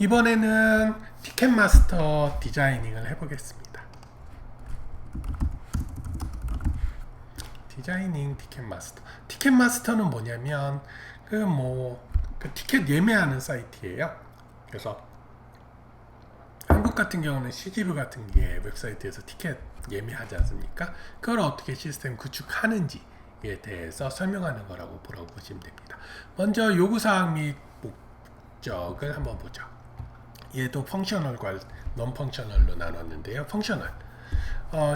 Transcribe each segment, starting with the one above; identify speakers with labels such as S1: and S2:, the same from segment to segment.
S1: 이번에는 티켓마스터 디자이닝을 해보겠습니다. 디자이닝 티켓마스터. 티켓마스터는 뭐냐면 그 티켓 예매하는 사이트예요. 그래서 한국 같은 경우는 CGV 같은 게 웹사이트에서 티켓 예매하지 않습니까? 그걸 어떻게 시스템 구축하는지에 대해서 설명하는 거라고 보시면 됩니다. 먼저 요구사항 및 목적을 한번 보죠. 얘도 펑셔널과 non 펑셔널로 나눴는데요. 펑셔널,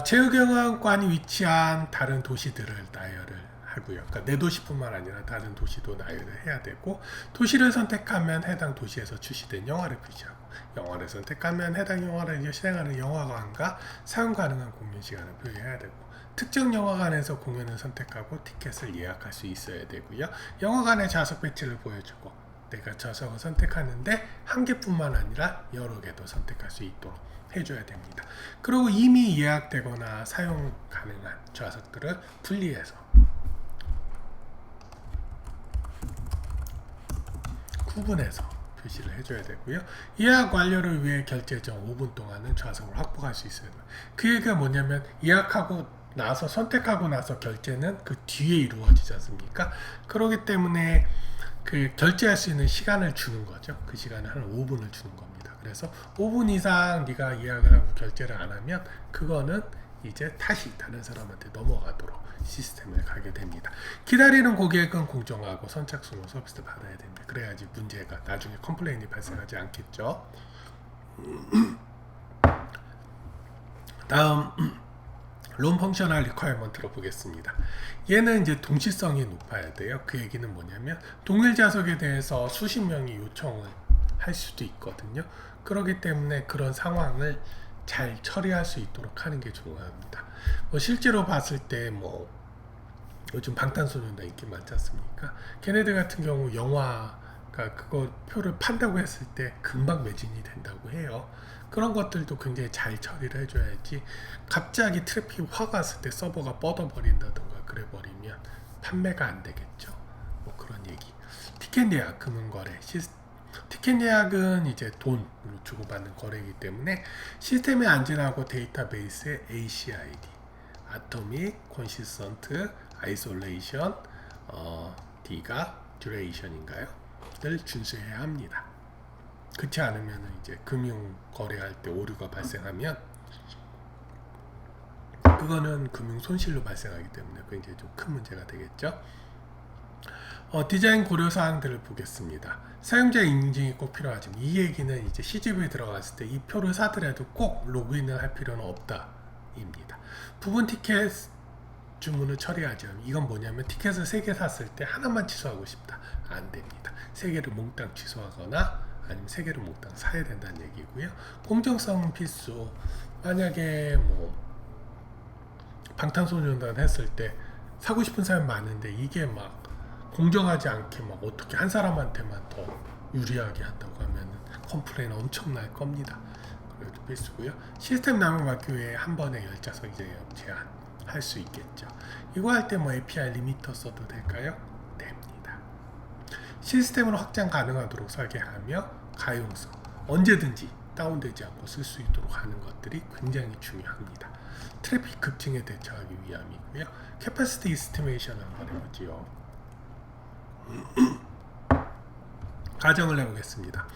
S1: 제휴경영관이 위치한 다른 도시들을 나열을 하고요. 그러니까 내 도시뿐만 아니라 다른 도시도 나열을 해야 되고, 도시를 선택하면 해당 도시에서 출시된 영화를 표시하고, 영화를 선택하면 해당 영화를 실행하는 영화관과 사용 가능한 공연 시간을 표시해야 되고, 특정 영화관에서 공연을 선택하고 티켓을 예약할 수 있어야 되고요. 영화관의 좌석 배치를 보여주고, 내가 좌석을 선택하는데 한 개뿐만 아니라 여러 개도 선택할 수 있도록 해줘야 됩니다. 그리고 이미 예약되거나 사용 가능한 좌석들을 분리해서 구분해서 표시를 해줘야 되고요. 예약 완료를 위해 결제 전 5분 동안은 좌석을 확보할 수 있어요. 그 얘기가 뭐냐면, 예약하고 나서 선택하고 나서 결제는 그 뒤에 이루어지지 않습니까? 그렇기 때문에 그 결제할 수 있는 시간을 주는 거죠. 그 시간을 한 5분을 주는 겁니다. 그래서 5분 이상 네가 예약을 하고 결제를 안 하면 그거는 이제 다시 다른 사람한테 넘어가도록 시스템을 가게 됩니다. 기다리는 고객은 공정하고 선착순으로 서비스를 받아야 됩니다. 그래야지 문제가, 나중에 컴플레인이 발생하지 않겠죠. 다음 롬 펑셔널 리퀘어먼트로 보겠습니다. 얘는 이제 동시성이 높아야 돼요. 그 얘기는 뭐냐면, 동일 좌석에 대해서 수십 명이 요청을 할 수도 있거든요. 그렇기 때문에 그런 상황을 잘 처리할 수 있도록 하는 게 중요합니다. 실제로 봤을 때 요즘 방탄소년단 인기 많지 않습니까? 걔네들 같은 경우 영화가 그거 표를 판다고 했을 때 금방 매진이 된다고 해요. 그런 것들도 굉장히 잘 처리를 해줘야지, 갑자기 트래픽이 확 왔을 때 서버가 뻗어버린다던가 그래 버리면 판매가 안 되겠죠. 그런 얘기. 티켓 예약, 금융거래. 티켓 예약은 이제 돈으로 주고받는 거래이기 때문에 시스템의 안전하고 데이터베이스의 ACID, 아토믹, 콘시스턴트, 아이솔레이션, D가 듀레이션인가요? 를 준수해야 합니다. 그렇지 않으면 이제 금융 거래할 때 오류가 발생하면 그거는 금융 손실로 발생하기 때문에 굉장히 좀 큰 문제가 되겠죠. 디자인 고려 사항들을 보겠습니다. 사용자 인증이 꼭 필요하지만, 이 얘기는 이제 CGV에 들어갔을 때 이 표를 사더라도 꼭 로그인을 할 필요는 없다입니다. 부분 티켓 주문을 처리하지 않으면, 이건 뭐냐면 티켓을 3개 샀을 때 하나만 취소하고 싶다, 안 됩니다. 3개를 몽땅 취소하거나 아니면 3개를 몽땅 사야 된다는 얘기고요. 공정성은 필수. 만약에 방탄소년단 했을 때 사고 싶은 사람이 많은데 이게 공정하지 않게 어떻게 한 사람한테만 더 유리하게 한다고 하면 컴플레인 엄청 날 겁니다. 그래도 필수고요. 시스템 남용 막기 위해 한 번에 10좌석 제한할 수 있겠죠. 이거 할 때 API 리미터 써도 될까요? 됩니다. 시스템으로 확장 가능하도록 설계하며 가용성, 언제든지 다운되지 않고 쓸 수 있도록 하는 것들이 굉장히 중요합니다. 트래픽 급증에 대처하기 위함이고요. 캐퍼시티 이스티메이션 한번 해보지요. 가정을 해보겠습니다.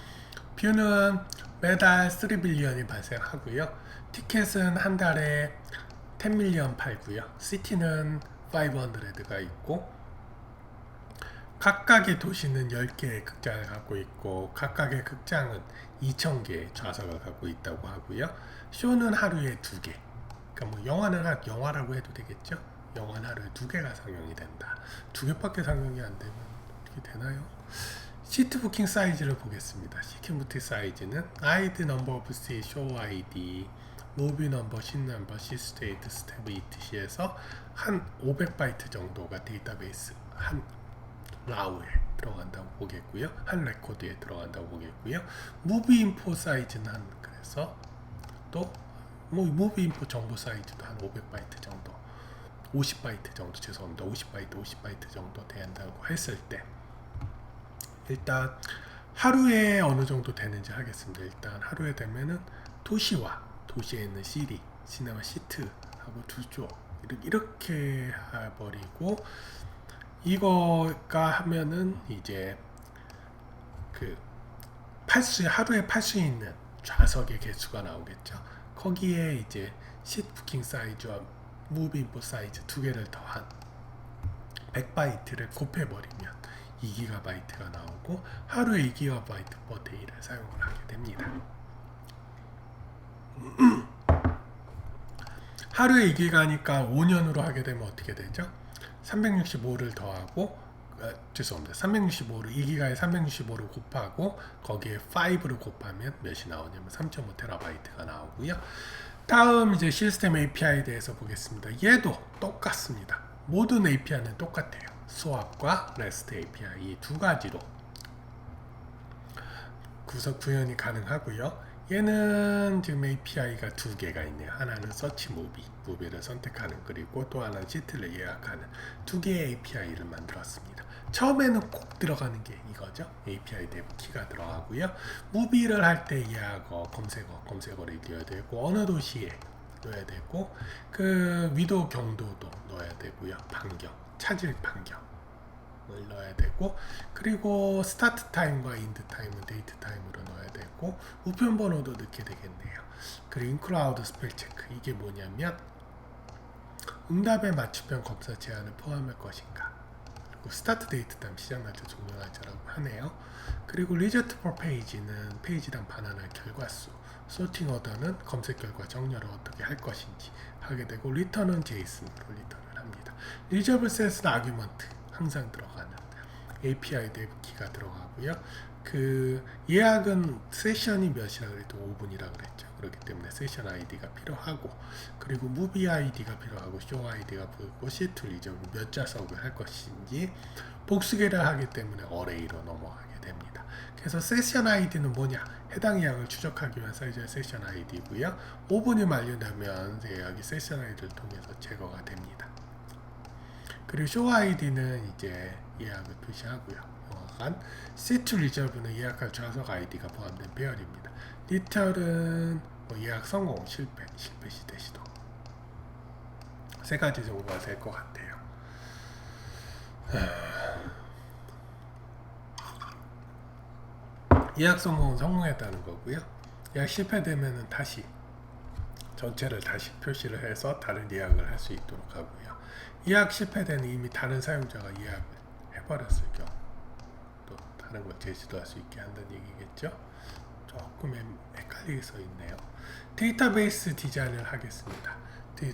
S1: 뷰는 매달 3빌리언이 발생하고요. 티켓은 한 달에 10밀리언 팔고요. 시티는 500가 있고, 각각의 도시는 10개의 극장을 갖고 있고, 각각의 극장은 2000개의 좌석을 갖고 있다고 하고요. 쇼는 하루에 2개. 그러니까 영화라고 해도 되겠죠? 영화는 하루에 2개가 상영이 된다. 2개밖에 상영이 안 되면 어떻게 되나요? 시트 부킹 사이즈를 보겠습니다. 시트 부킹 사이즈는 ID 넘버 오브 시트, 쇼 ID, 무비 넘버, 신 넘버, 시 스테이트, 스텝 ETC에서 한 500바이트 정도가 데이터베이스 한 라우에 들어간다고 보겠고요. 한 레코드에 들어간다고 보겠고요. 무비 인포 사이즈는 그래서 또 무비 인포 정보 사이즈도 한 500바이트 정도, 50바이트 정도, 죄송합니다. 50바이트 정도 된다고 했을 때, 일단 하루에 어느 정도 되는지 하겠습니다. 일단 하루에 되면은 도시와 도시에 있는 시리, 시네마 시트하고 두 쪽 이렇게 해버리고, 이거가 하면은 이제 그 하루에 팔 수 있는 좌석의 개수가 나오겠죠. 거기에 이제 시트 부킹 사이즈와 무브 인포 사이즈 두 개를 더한 100바이트를 곱해버리면 2GB가 나오고 하루에 2GB per day를 사용을 하게 됩니다. 하루에 2GB니까 5년으로 하게 되면 어떻게 되죠? 365를 더하고, 죄송합니다. 365를 2GB에 365를 곱하고 거기에 5를 곱하면 몇이 나오냐면 3.5TB가 나오고요. 다음 이제 시스템 API에 대해서 보겠습니다. 얘도 똑같습니다. 모든 API는 똑같아요. 스왑과 REST API 이 두 가지로 구현이 가능하고요. 얘는 지금 API가 두 개가 있네요. 하나는 Search 무비를 선택하는, 그리고 또 하나는 시트를 예약하는 두 개의 API를 만들었습니다. 처음에는 꼭 들어가는 게 이거죠. API 데브 키가 들어가고요. 무비를 할 때 예약어, 검색어를 넣어야 되고, 어느 도시에 넣어야 되고, 그 위도 경도도 넣어야 되고요. 찾을 반경을 넣어야 되고, 그리고 스타트 타임과 인드 타임은 데이트 타임으로 넣어야 되고, 우편 번호도 넣게 되겠네요. 그리고 인클라우드 스펠 체크, 이게 뭐냐면 응답의 맞춤형 검사 제한을 포함할 것인가, 그리고 스타트 데이트 타임, 시작 날짜, 종료 날짜라고 하네요. 그리고 리저트 퍼 페이지는 페이지당 반환할 결과수, 소팅 오더는 검색 결과 정렬을 어떻게 할 것인지 하게 되고, 리턴은 제이슨으로 리턴을 합니다. 리저블 셋은 아규먼트 항상 들어가는 API 데브 키가 들어가고요. 그 예약은 세션이 몇이라 그랬죠? 5분이라 그랬죠. 그렇기 때문에 세션 아이디가 필요하고, 그리고 무비 아이디가 필요하고, 쇼 아이디가 필요하고, 시트 리저블 몇 좌석을 할 것인지 복수계를 하기 때문에 어레이로 넘어가게 됩니다. 그래서 세션 아이디는 뭐냐? 해당 예약을 추적하기 위한 사이즈의 세션 아이디고요. 5분이 만료되면 예약이 세션 아이디를 통해서 제거가 됩니다. 그리고 쇼 아이디는 이제 예약을 표시하고요. 영화관 시트 리저브는 예약할 좌석 아이디가 포함된 배열입니다. 리턴은 예약 성공, 실패 시대 시도, 세 가지 정도가 될 것 같아요. 예약 성공은 성공했다는 거고요. 예약 실패되면은 다시 전체를 다시 표시를 해서 다른 예약을 할 수 있도록 하고요. 예약 실패되는 이미 다른 사용자가 예약을 해버렸을 경우 또 다른 걸 제시도 할 수 있게 한다는 얘기겠죠. 조금 헷갈리게 써 있네요. 데이터베이스 디자인을 하겠습니다.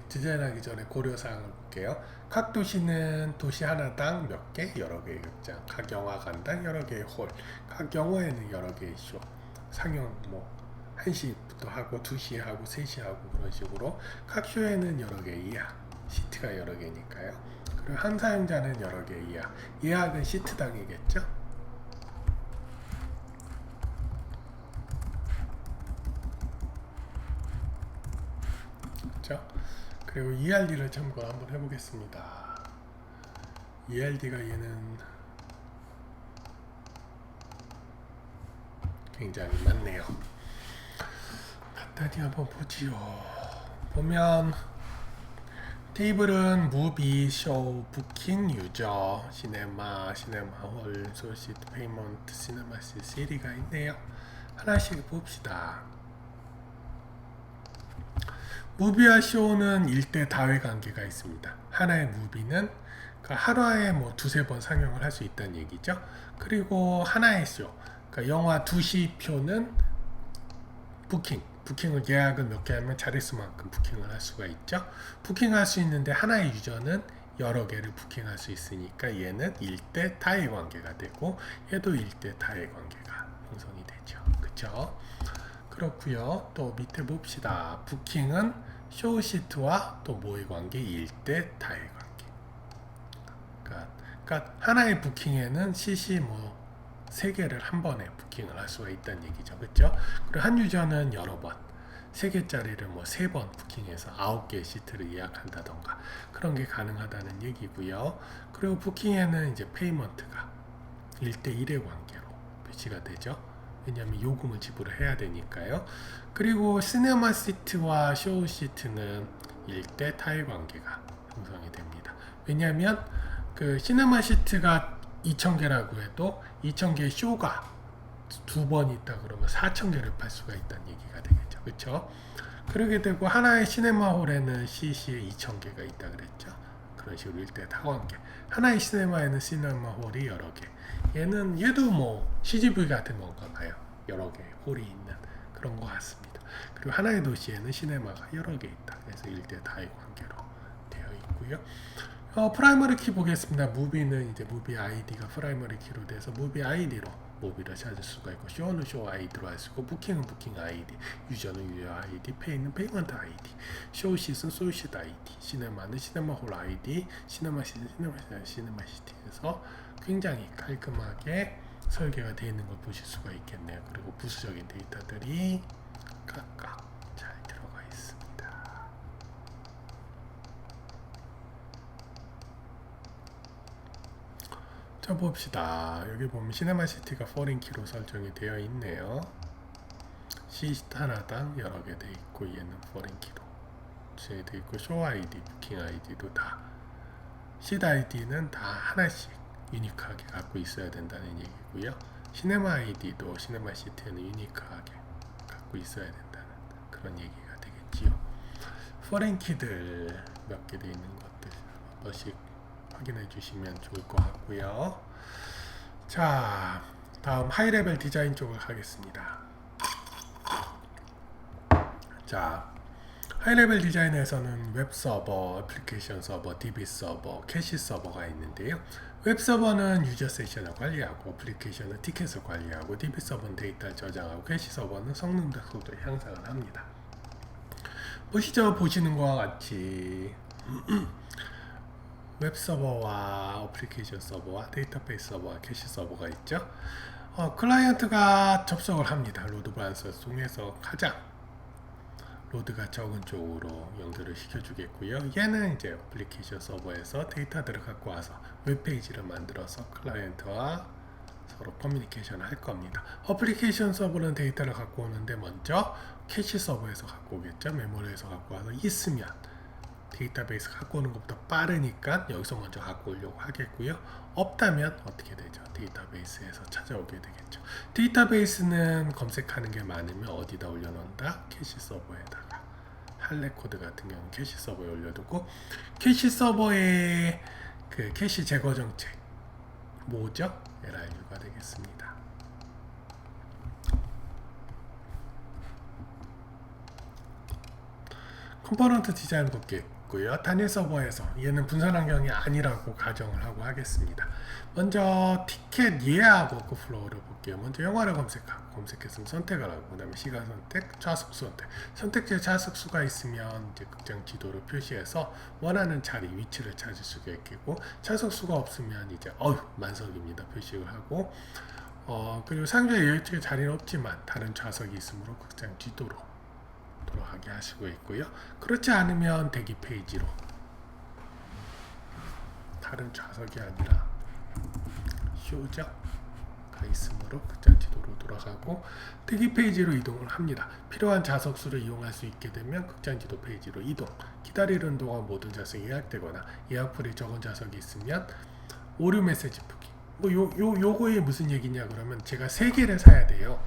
S1: 디자인하기 전에 고려사항을 볼게요. 각 도시는 도시 하나당 몇 개? 여러 개의 극장, 각 영화관당 여러 개의 홀, 각 영화에는 여러 개의 쇼, 상영 1시부터 하고 2시에 하고 3시에 하고 그런 식으로 각 쇼에는 여러 개의 예약, 시트가 여러 개니까요. 그리고 한 사용자는 여러 개의 예약은 시트당이겠죠. 그렇죠? 그리고 ERD를 참고 한번 해보겠습니다. ERD가 얘는 굉장히 많네요. 간단히 한번 보지요. 보면 테이블은 무비, 쇼, 부킹, 유저, 시네마 홀, 소시트, 페이먼트, 시네마 시리가 있네요. 하나씩 봅시다. 무비와 쇼는 일대 다회 관계가 있습니다. 하나의 무비는 하루에 두세 번 상영을 할 수 있다는 얘기죠. 그리고 하나의 쇼, 그러니까 영화 2시 표는 부킹을 예약을 몇 개 하면 자릿수만큼 부킹을 할 수가 있죠. 부킹할 수 있는데 하나의 유저는 여러 개를 부킹할 수 있으니까 얘는 1대 다의 관계가 되고, 얘도 1대 다의 관계가 형성이 되죠. 그쵸? 그렇고요. 또 밑에 봅시다. 부킹은 쇼시트와 또 뭐의 관계? 1대 다의 관계. 그러니까 하나의 부킹에는 CC 3개를 한 번에 부킹을 할 수가 있다는 얘기죠. 그렇죠? 그리고 한 유저는 여러 번 3개짜리를 3번 부킹해서 9개의 시트를 예약한다던가 그런 게 가능하다는 얘기고요. 그리고 부킹에는 이제 페이먼트가 1대1의 관계로 표시가 되죠. 왜냐하면 요금을 지불해야 되니까요. 그리고 시네마 시트와 쇼 시트는 일대 타의 관계가 형성이 됩니다. 왜냐하면 그 시네마 시트가 2,000개라고 해도 2,000개의 쇼가 두 번 있다 그러면 4,000개를 팔 수가 있다는 얘기가 되겠죠. 그렇죠? 그러게 되고 하나의 시네마홀에는 CC에 2,000개가 있다 그랬죠. 그런 식으로 일대 타관계. 하나의 시네마에는 시네마홀이 여러 개. 얘도 뭐 CGV 같은 건가 봐요. 여러 개 홀이 있는 그런 것 같습니다. 그리고 하나의 도시에는 시네마가 여러 개 있다. 그래서 일대 타의 관계로 되어 있고요. 프라이머리 키 보겠습니다. 무비는 이제 무비 아이디가 프라이머리 키로 돼서 무비 아이디로 무비를 찾을 수가 있고, 쇼는 쇼 아이디로 할 수 있고, 부킹은 부킹 아이디, 유저는 유저 아이디, 페이는 페이먼트 아이디, 쇼시는 쇼시드 아이디, 시네마는 시네마홀 아이디, 시네마시는 시네마시티에서 굉장히 깔끔하게 설계가 되어 있는 걸 보실 수가 있겠네요. 그리고 부수적인 데이터들이 각각 잘 들어가 있습니다. 자 봅시다. 여기 보면 시네마시티가 포린키로 설정이 되어 있네요. C 하나당 여러 개 돼 있고, 얘는 포린키로 되어 있고, 쇼 아이디, 부킹 아이디도 다 시드 아이디는 다 하나씩 유니크하게 갖고 있어야 된다는 얘기고요. 시네마 아이디도 시네마시티는 유니크하게 갖고 있어야 된다는 그런 얘기가 되겠지요. 포린키들 몇 개 돼 있는 것들 한 번씩 확인해 주시면 좋을 것 같고요. 자, 다음 하이레벨 디자인 쪽을 하겠습니다. 자, 하이레벨 디자인에서는 웹 서버, 애플리케이션 서버, DB 서버, 캐시 서버가 있는데요. 웹 서버는 유저 세션을 관리하고, 애플리케이션은 티켓을 관리하고, DB 서버는 데이터를 저장하고, 캐시 서버는 성능 속도를 향상을 합니다. 보시죠. 보시는 것과 같이 웹 서버와 어플리케이션 서버와 데이터베이스 서버와 캐시 서버가 있죠. 클라이언트가 접속을 합니다. 로드 밸런서 통해서 가장 로드가 적은 쪽으로 연결을 시켜주겠고요. 얘는 이제 어플리케이션 서버에서 데이터들을 갖고 와서 웹페이지를 만들어서 클라이언트와 서로 커뮤니케이션을 할 겁니다. 어플리케이션 서버는 데이터를 갖고 오는데 먼저 캐시 서버에서 갖고 오겠죠. 메모리에서 갖고 와서 있으면 데이터베이스 갖고 오는 것보다 빠르니까 여기서 먼저 갖고 오려고 하겠고요. 없다면 어떻게 되죠? 데이터베이스에서 찾아오게 되겠죠. 데이터베이스는 검색하는 게 많으면 어디다 올려놓는다? 캐시 서버에다가. 할레코드 같은 경우는 캐시 서버에 올려두고, 캐시 서버의 그 캐시 제거 정책 뭐죠? LRU가 되겠습니다. 컴포넌트 디자인 볼게요. 단일 서버에서 얘는 분산 환경이 아니라고 가정을 하고 하겠습니다. 먼저 티켓 예하고 그 플로우를 볼게요. 먼저 영화를 검색했으면 선택을 하고, 그 다음에 시간 선택, 좌석수 선택. 선택지에 좌석수가 있으면 이제 극장 지도를 표시해서 원하는 자리, 위치를 찾을 수가 있겠고, 좌석수가 없으면 이제 만석입니다 표시를 하고, 그리고 사용자의 예측의 자리는 없지만 다른 좌석이 있으므로 극장 지도로 돌아가게 하시고 있고요. 그렇지 않으면 대기 페이지로, 다른 좌석이 아니라 쇼저가 있으므로 극장 지도로 돌아가고 대기 페이지로 이동을 합니다. 필요한 좌석수를 이용할 수 있게 되면 극장 지도 페이지로 이동. 기다리는 동안 모든 좌석이 예약되거나 예약풀이 적은 좌석이 있으면 오류 메시지 표기. 요거에 무슨 얘기냐 그러면, 제가 3개를 사야 돼요.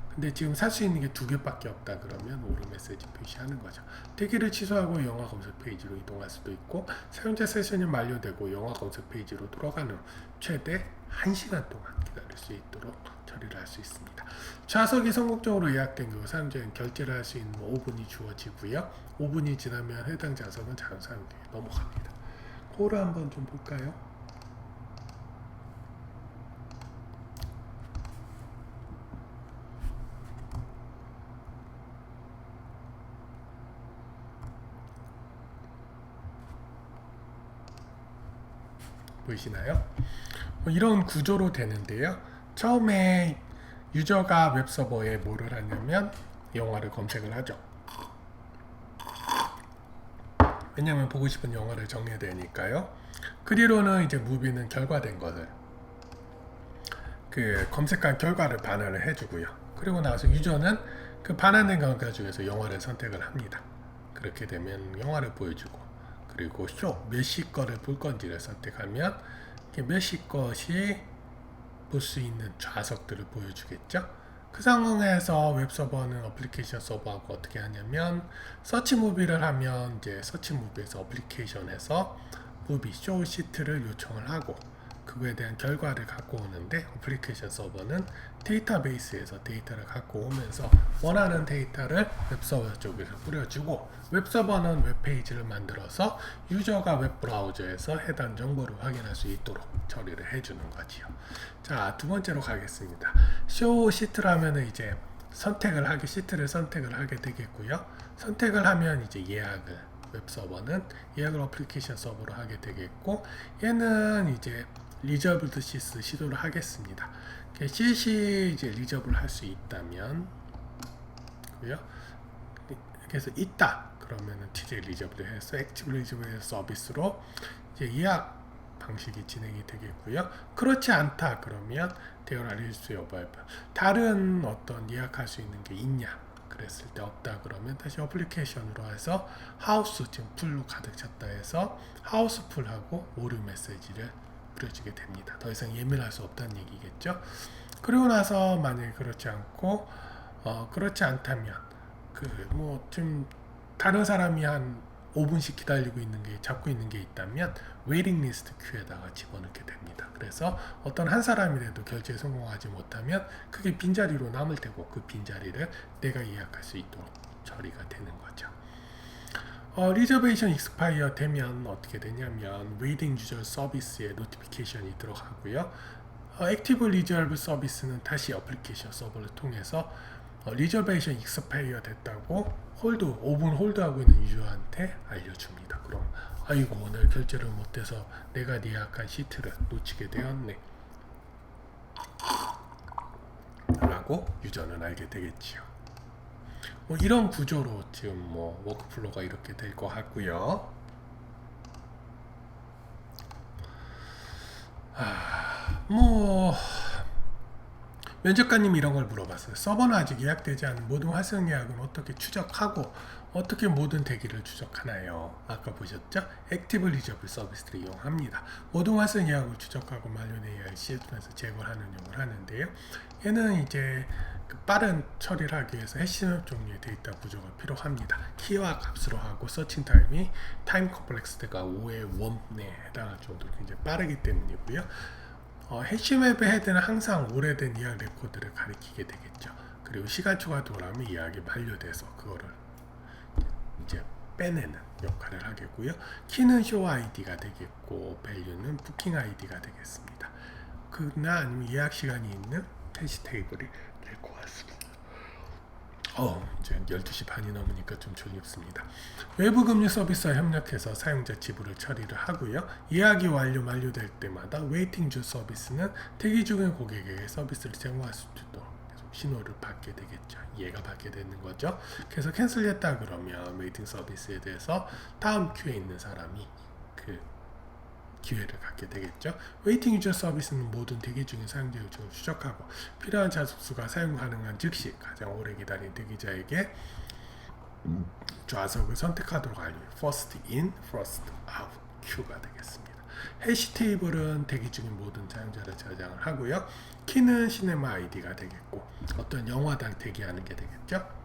S1: 근데 지금 살 수 있는 게 2개밖에 없다 그러면 오류 메시지 표시하는 거죠. 대기를 취소하고 영화 검색 페이지로 이동할 수도 있고, 사용자 세션이 만료되고 영화 검색 페이지로 돌아가는 최대 1시간 동안 기다릴 수 있도록 처리를 할 수 있습니다. 좌석이 성공적으로 예약된 경우 사용자는 결제를 할 수 있는 5분이 주어지고요. 5분이 지나면 해당 좌석은 자동 사용되게 넘어갑니다. 그거를 한번 좀 볼까요? 보이시나요? 이런 구조로 되는데요. 처음에 유저가 웹서버에 뭐를 하냐면 영화를 검색을 하죠. 왜냐하면 보고 싶은 영화를 정해야 되니까요. 그 뒤로는 이제 무비는 결과된 것을, 그 검색한 결과를 반환을 해주고요. 그리고 나서 유저는 그 반환된 결과 중에서 영화를 선택을 합니다. 그렇게 되면 영화를 보여주고, 그리고 몇 시 거를 볼 건지를 선택하면 몇 시 것이 볼 수 있는 좌석들을 보여주겠죠. 그 상황에서 웹서버는 어플리케이션 서버하고 어떻게 하냐면, 서치 무비를 하면 이제 서치 무비에서 어플리케이션에서 무비 쇼 시트를 요청을 하고, 그거에 대한 결과를 갖고 오는데, 어플리케이션 서버는 데이터베이스에서 데이터를 갖고 오면서 원하는 데이터를 웹서버 쪽에서 뿌려주고, 웹서버는 웹페이지를 만들어서 유저가 웹브라우저에서 해당 정보를 확인할 수 있도록 처리를 해주는 거지요. 자, 두 번째로 가겠습니다. 쇼 시트라면은 이제 시트를 선택을 하게 되겠고요. 선택을 하면 이제 예약을, 웹서버는 예약을 어플리케이션 서버로 하게 되겠고, 얘는 이제 리저블드 시스 시도를 하겠습니다. CC 이제 리저블 할 수 있다면, 그래서 있다 그러면은 TJ 리저블 해서 액티브 리저블 서비스로 이제 예약 방식이 진행이 되겠고요. 그렇지 않다 그러면 대여를 알릴 수 여부할 다른 어떤 예약할 수 있는 게 있냐 그랬을 때 없다 그러면 다시 어플리케이션으로 해서 하우스 지금 풀로 가득 찼다 해서 하우스 풀하고 오류 메시지를 뿌려주게 됩니다. 더 이상 예민할 수 없다는 얘기겠죠. 그리고 나서 만약에 그렇지 않고 그렇지 않다면 좀 다른 사람이 한 5분씩 기다리고 있는 게 잡고 있는 게 있다면 웨이팅 리스트 큐에다가 집어넣게 됩니다. 그래서 어떤 한 사람이라도 결제에 성공하지 못하면 그게 빈자리로 남을 테고 그 빈자리를 내가 예약할 수 있도록 처리가 되는 거죠. 리저베이션 익스파이어 되면 어떻게 되냐면 웨이팅 유저 서비스에 노티피케이션이 들어가고요. 액티브 리저브 서비스는 다시 어플리케이션 서버를 통해서 리저베이션 익스파이어 됐다고 5분 홀드하고 있는 유저한테 알려줍니다. 그럼 아이고 오늘 결제를 못해서 내가 예약한 시트를 놓치게 되었네 라고 유저는 알게 되겠지요. 이런 구조로 지금 워크플로우가 이렇게 될 것 같고요. 면접관님이 이런 걸 물어봤어요. 서버는 아직 예약되지 않은 모든 활성 예약은 어떻게 추적하고 어떻게 모든 대기를 추적하나요? 아까 보셨죠? 액티브 리저블 서비스를 이용합니다. 모든 활성 예약을 추적하고 만료된 예약을 시스템에서 제거하는 용을 하는데요. 얘는 이제 빠른 처리를 하기 위해서 해시맵 종류의 데이터 구조가 필요합니다. 키와 값으로 하고 서칭 타임이 타임 컴플렉스가 5의 1에 해당할 정도로 굉장히 빠르기 때문이고요. 해시맵의 헤드는 항상 오래된 예약 레코드를 가리키게 되겠죠. 그리고 시간 초가 돌아오면 예약이 만료돼서 그거를 이제 빼내는 역할을 하겠고요. 키는 쇼 아이디가 되겠고 밸류는 부킹 아이디가 되겠습니다. 그나 아니면 예약 시간이 있는 해시 테이블이 될 것 같습니다. 이제 12시 반이 넘으니까 좀 졸립습니다. 외부 금융 서비스와 협력해서 사용자 지불을 처리를 하고요. 예약이 만료될 때마다 웨이팅 주 서비스는 대기 중인 고객에게 서비스를 제공할 수 있도록 계속 신호를 받게 되겠죠. 이해가 받게 되는 거죠. 그래서 캔슬했다 그러면 웨이팅 서비스에 대해서 다음 큐에 있는 사람이 그 기회를 갖게 되겠죠. 웨이팅 유저 서비스는 모든 대기 중인 사용자 요청을 추적하고 필요한 좌석수가 사용 가능한 즉시 가장 오래 기다린 대기자에게 좌석을 선택하도록 알려요. First in, first out 큐가 되겠습니다. 해시 테이블은 대기 중인 모든 사용자를 저장을 하고요. 키는 시네마 아이디가 되겠고 어떤 영화당 대기하는 게 되겠죠.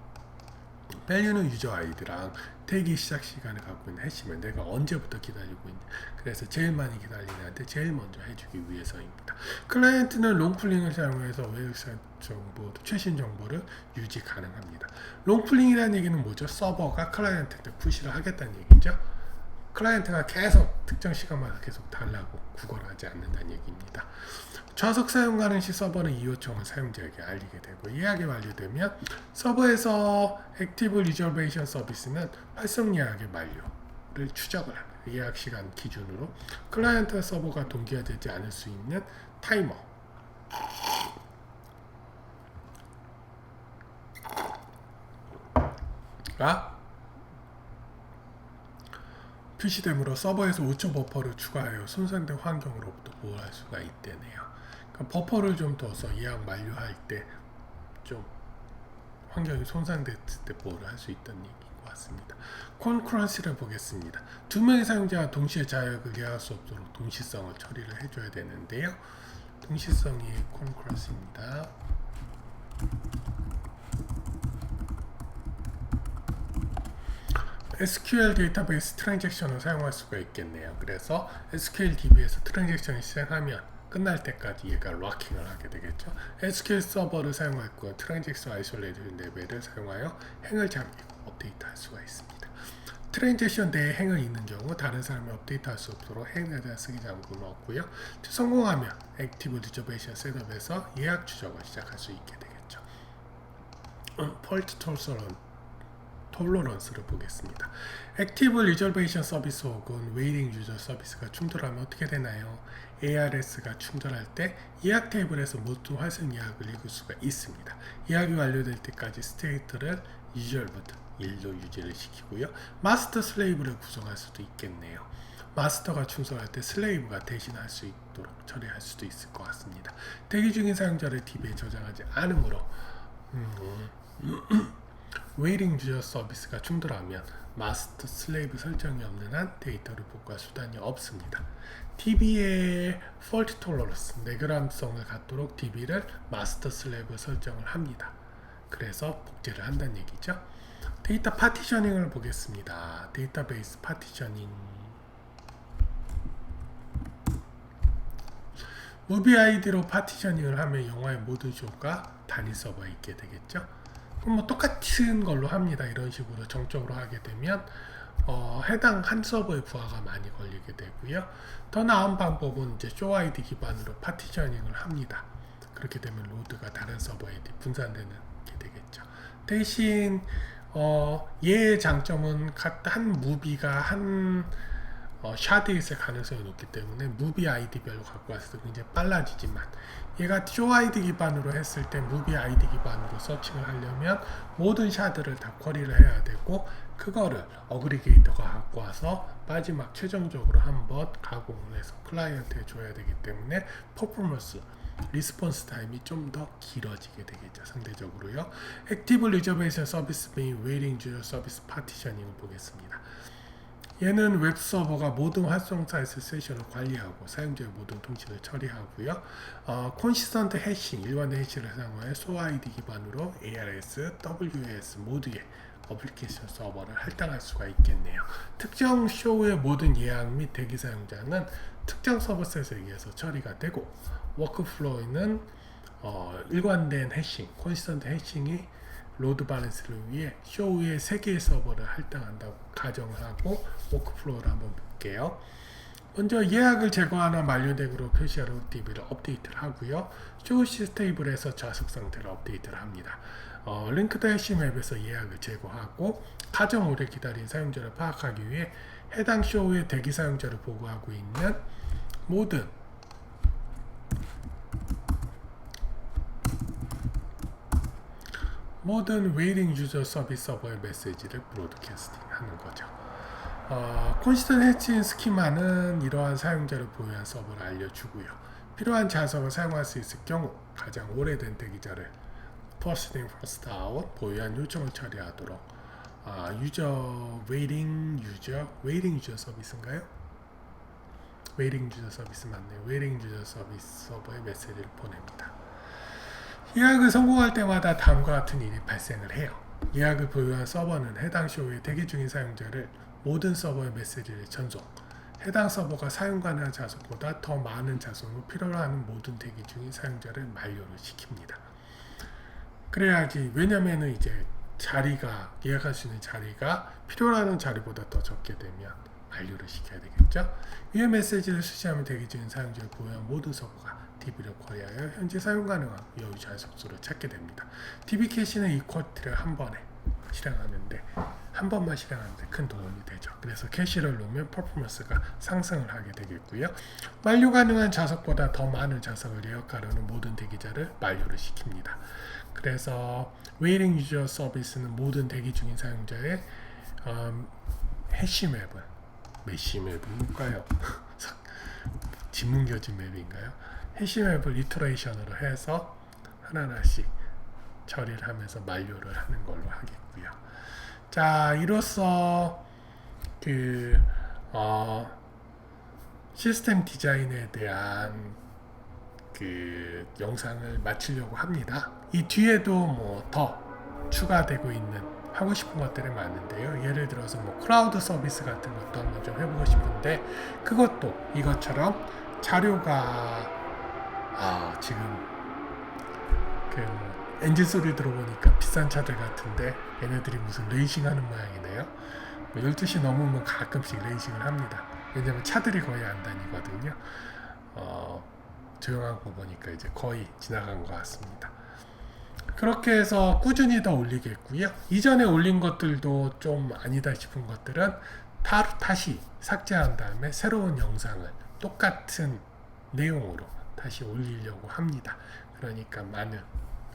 S1: 밸류는 유저 아이디랑 대기 시작 시간을 갖고 있는 해시면 내가 언제부터 기다리고 있는, 그래서 제일 많이 기다리는 한테 제일 먼저 해주기 위해서입니다. 클라이언트는 롱플링을 사용해서 웹사이트 정보, 최신 정보를 유지 가능합니다. 롱플링이라는 얘기는 뭐죠? 서버가 클라이언트한테 푸시를 하겠다는 얘기죠. 클라이언트가 계속 특정 시간마다 계속 달라고 구걸하지 않는다는 얘기입니다. 좌석 사용 가능 시 서버는 이 요청을 사용자에게 알리게 되고 예약이 완료되면 서버에서 액티브 리저베이션 서비스는 활성 예약의 만료를 추적을 합니다. 예약 시간 기준으로 클라이언트와 서버가 동기화되지 않을 수 있는 타이머가 표시되므로 서버에서 5초 버퍼를 추가하여 손상된 환경으로부터 보호할 수가 있대네요. 그러니까 버퍼를 좀 둬서 예약 만료할 때 좀 환경이 손상됐을 때 보호를 할 수 있다는 얘기인 것 같습니다. 콘크런시를 보겠습니다. 두 명의 사용자가 동시에 자역을 이해할 수 없도록 동시성을 처리를 해줘야 되는데요. 동시성이 콘크런시입니다. SQL 데이터베이스 트랜잭션을 사용할 수가 있겠네요. 그래서 SQL DB에서 트랜잭션이 시작하면 끝날 때까지 얘가 락킹을 하게 되겠죠. SQL 서버를 사용했고 트랜잭션 아이솔레이션 레벨을 사용하여 행을 잠기고 업데이트할 수가 있습니다. 트랜잭션 내에 행을 있는 경우 다른 사람이 업데이트할 수 없도록 행에 대한 쓰기 잠금을 얻고요. 성공하면 액티브 리저베이션 셋업에서 예약 추적을 시작할 수 있게 되겠죠. 폴트 톨러런스를 보겠습니다. 액티브 리저베이션 서비스 혹은 웨이팅 유저 서비스가 충돌하면 어떻게 되나요? ARS가 충돌할 때 예약 테이블에서 모든 활성 예약을 읽을 수가 있습니다. 예약이 완료될 때까지 스테이트를 유저부터 1로 유지를 시키고요. 마스터 슬레이브를 구성할 수도 있겠네요. 마스터가 충돌할 때 슬레이브가 대신할 수 있도록 처리할 수도 있을 것 같습니다. 대기 중인 사용자를 DB에 저장하지 않으므로 웨이팅 유저 서비스가 충돌하면 마스터 슬레이브 설정이 없는 한 데이터를 복구할 수단이 없습니다. DB의 폴트 톨러런스, 내결함성을 갖도록 DB를 마스터 슬레이브 설정을 합니다. 그래서 복제를 한다는 얘기죠. 데이터 파티셔닝을 보겠습니다. 데이터베이스 파티셔닝. 무비 아이디로 파티셔닝을 하면 영화의 모든 쇼가 단위 서버에 있게 되겠죠. 그럼 뭐 똑같은 걸로 합니다. 이런 식으로 정적으로 하게 되면 해당 한 서버의 부하가 많이 걸리게 되고요. 더 나은 방법은 이제 쇼 아이디 기반으로 파티셔닝을 합니다. 그렇게 되면 로드가 다른 서버에 분산되는 게 되겠죠. 대신 얘의 장점은 한 무비가 한 샤드에 있을 가능성이 높기 때문에 무비 아이디별로 갖고 왔을 때 굉장히 빨라지지만 얘가 쇼 아이디 기반으로 했을 때 무비 아이디 기반으로 서칭을 하려면 모든 샤드를 다 쿼리를 해야 되고 그거를 어그리게이터가 갖고 와서 마지막 최종적으로 한번 가공을 해서 클라이언트에 줘야 되기 때문에 퍼포먼스 리스폰스 타임이 좀 더 길어지게 되겠죠. 상대적으로요. 액티브 리저베이션 서비스 및 웨이팅 주저 서비스 파티셔닝을 보겠습니다. 얘는 웹 서버가 모든 활성사에서 세션을 관리하고 사용자의 모든 통신을 처리하고요. 콘시스턴트 해싱, 일관된 해시를 사용하여 소어 아이디 기반으로 ARS, WAS 모두의 어플리케이션 서버를 할당할 수가 있겠네요. 특정 쇼의 모든 예약 및 대기 사용자는 특정 서버셋에 의해서 처리가 되고 워크플로우는 일관된 해싱, 콘시스턴트 해싱이 로드 밸런스를 위해 쇼 위에 3개의 서버를 할당한다고 가정을 하고 워크플로우를 한번 볼게요. 먼저 예약을 제거하나 만료덱으로 표시하는 DB를 업데이트를 하고요. 쇼 시스테이블에서 좌석 상태를 업데이트를 합니다. 링크드 해시 맵에서 예약을 제거하고 가장 오래 기다린 사용자를 파악하기 위해 해당 쇼의 대기 사용자를 보고하고 있는 모든 웨이팅 유저 서비스 서버의 메시지를 브로드캐스팅 하는 거죠. 콘시스턴트 해칭 스키마는 이러한 사용자를 보유한 서버를 알려주고요. 필요한 좌석을 사용할 수 있을 경우 가장 오래된 대기자를 First in, First out 보유한 요청을 처리하도록 웨이팅 유저 서비스인가요? 웨이팅 유저 서비스 맞네요. 웨이팅 유저 서비스 서버에 메시지를 보냅니다. 예약을 성공할 때마다 다음과 같은 일이 발생을 해요. 예약을 보유한 서버는 해당 쇼에 대기 중인 사용자를 모든 서버의 메시지를 전송, 해당 서버가 사용 가능한 좌석보다 더 많은 좌석을 필요로 하는 모든 대기 중인 사용자를 만료를 시킵니다. 그래야지, 왜냐면은 이제 자리가, 예약할 수 있는 자리가 필요로 하는 자리보다 더 적게 되면 만료를 시켜야 되겠죠. 위의 메시지를 수시하면 대기 중인 사용자를 보유한 모든 서버가 DB를 쿼리하여 현재 사용 가능한 여유 좌석수를 찾게 됩니다. DB 캐시는 이 쿼리를 한 번에 실행하는데 한 번만 실행하는데 큰 도움이 되죠. 그래서 캐시를 놓으면 퍼포먼스가 상승을 하게 되겠고요. 만료 가능한 좌석보다 더 많은 좌석을 예약하려는 모든 대기자를 만료를 시킵니다. 그래서 웨이팅 유저 서비스는 모든 대기 중인 사용자의 해시 맵을 메시 맵인가요? 지문교지 맵인가요? 해시 맵을 이터레이션으로 해서 하나하나씩 처리를 하면서 만료를 하는 걸로 하겠고요. 자, 이로써 그 시스템 디자인에 대한 그 영상을 마치려고 합니다. 이 뒤에도 뭐 더 추가되고 있는 하고 싶은 것들이 많은데요. 예를 들어서 뭐 클라우드 서비스 같은 것도 한번 좀 해보고 싶은데, 그것도 이것처럼 자료가 지금 그 엔진 소리 들어보니까 비싼 차들 같은데 얘네들이 무슨 레이싱 하는 모양이네요. 12시 넘으면 가끔씩 레이싱을 합니다. 왜냐면 차들이 거의 안 다니거든요. 조용한 거 보니까 이제 거의 지나간 것 같습니다. 그렇게 해서 꾸준히 더 올리겠고요. 이전에 올린 것들도 좀 아니다 싶은 것들은 다시 삭제한 다음에 새로운 영상을 똑같은 내용으로 다시 올리려고 합니다. 그러니까 많은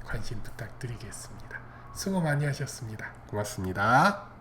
S1: 관심 부탁드리겠습니다. 수고 많이 하셨습니다. 고맙습니다.